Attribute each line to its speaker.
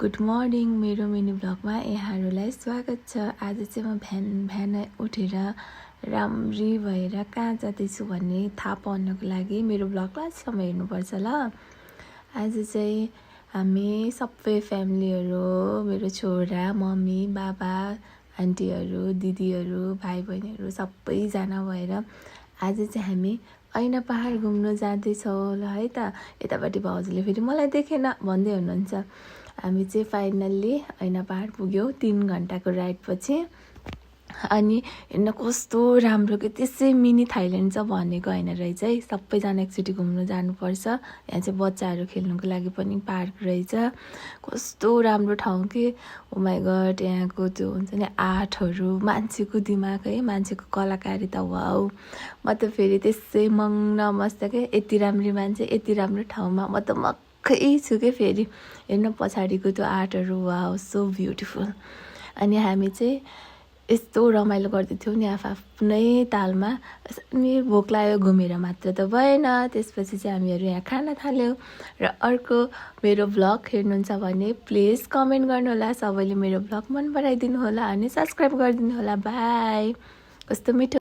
Speaker 1: Good morning मेरो mini ब्लगमा यहाँहरूलाई स्वागत छ। आज चाहिँ म बिहान उठेर राम्री भएर कहाँ जाँदैछु भन्ने थाहा पाउनको लागि मेरो ब्लगलाई लास्टसम्म हेर्नुपर्छ ल। आज चाहिँ हामी सबै फ्यामिलीहरू मेरो छोरा मम्मी बाबा आन्टीहरू दिदीहरू भाइ बहिनीहरू सबैजना भएर आज चाहिँ हामी ऐना पहाड घुम्न जाँदैछौँ ल है त। यतापट्टि भाउजूले फेरि मलाई देखेन भन्दै हुनुहुन्छ। हामी चाहिँ फाइनल्ली ऐना पहाड पुग्यौँ 3 घन्टाको राइड पछि। अनि हेर्न कस्तो राम्रो कि त्यसै मिनी थाइल्यान्ड छ भनेको होइन रहेछ है। सबैजना एकचोटि घुम्न जानुपर्छ। यहाँ चाहिँ बच्चाहरू खेल्नुको लागि पनि पार्क रहेछ। कस्तो राम्रो ठाउँ कि ओ माई गड। यहाँको त्यो हुन्छ नि आर्टहरू मान्छेको दिमाग है मान्छेको कलाकारिता वाउ। म त फेरि त्यसै मङ्न मस्त के यति राम्रो मान्छे यति राम्रो ठाउँमा म त मक्कै छु के। फेरि हेर्न पछाडिको त्यो आर्टहरू वाउ सो ब्युटिफुल। अनि हामी चाहिँ यस्तो रमाइलो गर्दै थियौँ नि आफ्नै तालमा। अनि भोक लाग्यो घुमेर मात्र त भएन। त्यसपछि चाहिँ हामीहरू यहाँ खान थाल्यौँ। र अर्को मेरो ब्लग हेर्नुहुन्छ भने प्लिज कमेन्ट गर्नुहोला। सबैले मेरो ब्लग मन पराइदिनु होला अनि सब्सक्राइब गरिदिनु होला। बाई। कस्तो मिठो